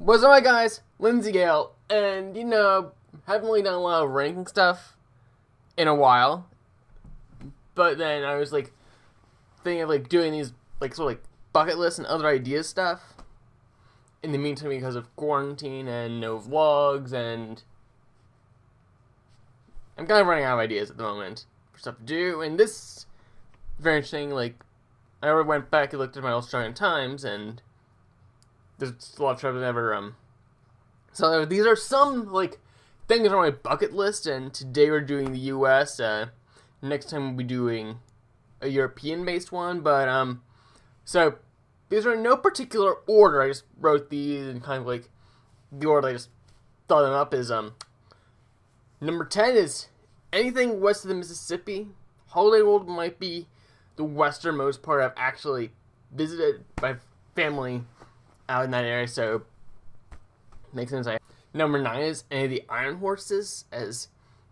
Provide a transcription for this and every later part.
What's up, guys? Lindsay Gale, and haven't really done a lot of ranking stuff in a while. But then I was thinking of doing these sort of bucket lists and other ideas stuff. In the meantime, because of quarantine and no vlogs, and I'm kind of running out of ideas at the moment for stuff to do. And this is very interesting. I already went back and looked at my Australian Times, and there's a lot of trouble ever. So these are some things on my bucket list, and today we're doing the U.S. Next time we'll be doing a European-based one, but so these are in no particular order. I just wrote these and kind of the order I just thought them up is number 10 is anything west of the Mississippi. Holiday World might be the westernmost part I've actually visited. My family out in that area, so makes sense. Number 9 is any of the Iron Horses, as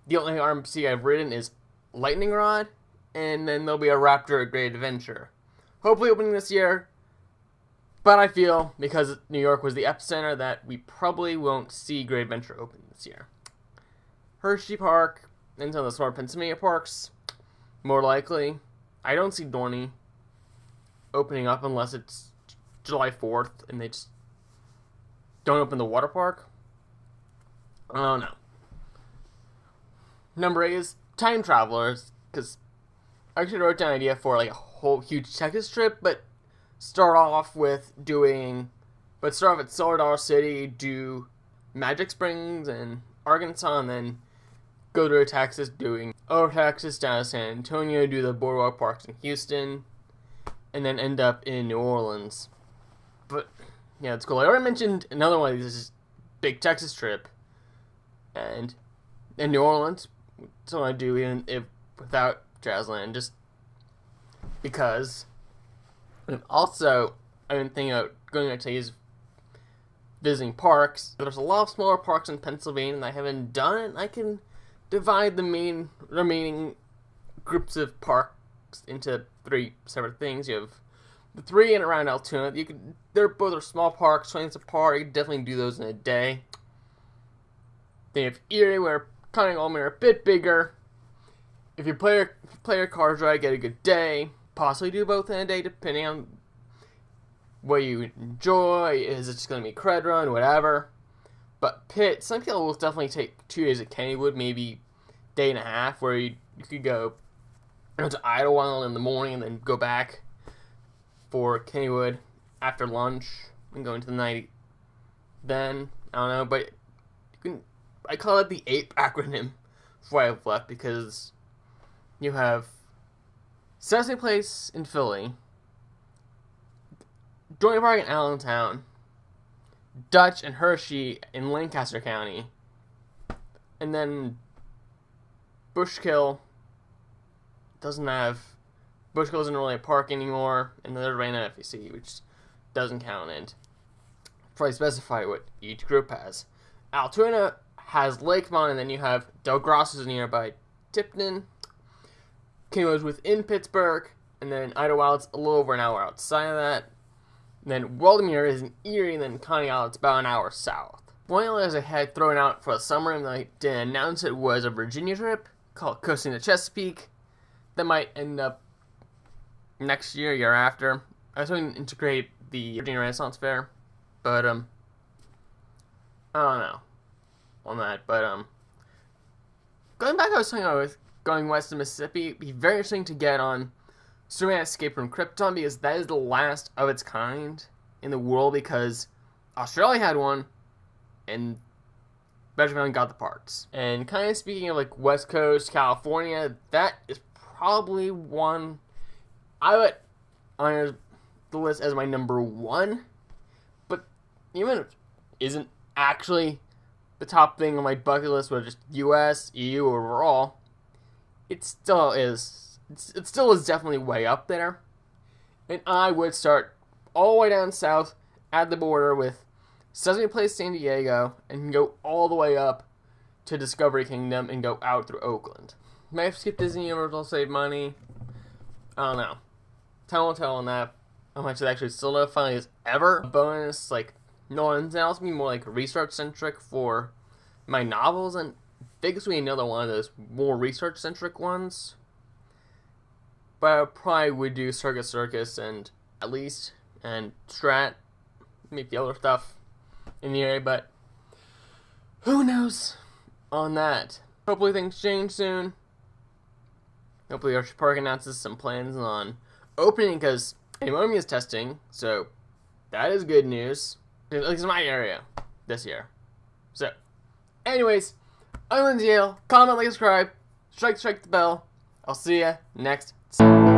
the only RMC I've ridden is Lightning Rod, and then there'll be a Raptor at Great Adventure, hopefully opening this year. But I feel, because New York was the epicenter, that we probably won't see Great Adventure open this year. Hershey Park and some of the smart Pennsylvania parks, more likely. I don't see Dorney opening up unless it's July 4th and they just don't open the water park. I don't know. Number 8 is Time Travelers, because I actually wrote down an idea for a whole huge Texas trip, but start off at Silver Dollar City, do Magic Springs and Arkansas, and then go to Texas, doing Texas down to San Antonio, do the boardwalk parks in Houston, and then end up in New Orleans. But yeah, it's cool. I already mentioned another one of these is big Texas trip, and in New Orleans, that's what I do even if without Jazzland, just because. And also, I've been thinking about going out to these visiting parks. There's a lot of smaller parks in Pennsylvania that I haven't done, and I can divide the remaining groups of parks into 3 separate things. You have the 3 in around Altoona. They're both small parks, 20 minutes apart. You can definitely do those in a day. Then you have Erie, where Conning Allman are a bit bigger. If you play your cards right, get a good day. Possibly do both in a day, depending on what you enjoy. Is it just going to be cred run, whatever. But Pitt, some people will definitely take 2 days at Kennywood, maybe day and a half, where you could go to Idlewild in the morning and then go back for Kennywood after lunch and go into the night. Then I don't know, but I call it the APE acronym before I've left, because you have Sesame Place in Philly, Dorney Park in Allentown, Dutch and Hershey in Lancaster County, and then Bushkill isn't really a park anymore, and then there's Raina FEC, which doesn't count, and probably specify what each group has. Altoona has Lakemont, and then you have Del Grosso's nearby Tipton. Kennywood's within Pittsburgh, and then Idlewild's a little over an hour outside of that. And then Waldemere is in Erie, and then Coney Island's about an hour south. One of the others I had thrown out for the summer and I didn't announce it was a Virginia trip called Coasting to Chesapeake. That might end up next year after. I was going to integrate the Virginia Renaissance Fair, but I don't know on that. But going back, I was talking about going west of Mississippi. It'd be very interesting to get on Superman Escape from Krypton, because that is the last of its kind in the world, because Australia had one and Benjamin got the parts. And kind of speaking of West Coast, California, that is probably one I would on the list as my number 1, but even if it isn't actually the top thing on my bucket list, with just US, EU overall, it still is. It still is definitely way up there. And I would start all the way down south at the border with Sesame Place San Diego and go all the way up to Discovery Kingdom and go out through Oakland. May have skipped Disney Universal, save money. I don't know. Time will tell on that. How much it actually still no fun is ever. A bonus No, and then also be more like research centric for my novels, and Vegas will be another one of those more research centric ones. But I probably would do Circus Circus and At Least and Strat, maybe the other stuff in the area, but who knows on that. Hopefully things change soon. Hopefully Archie Park announces some plans on opening, because Ammonia is testing, so that is good news. At least in my area this year. So, anyways, I'm Lindsay Yale. Comment, like, subscribe, strike the bell. I'll see ya next time.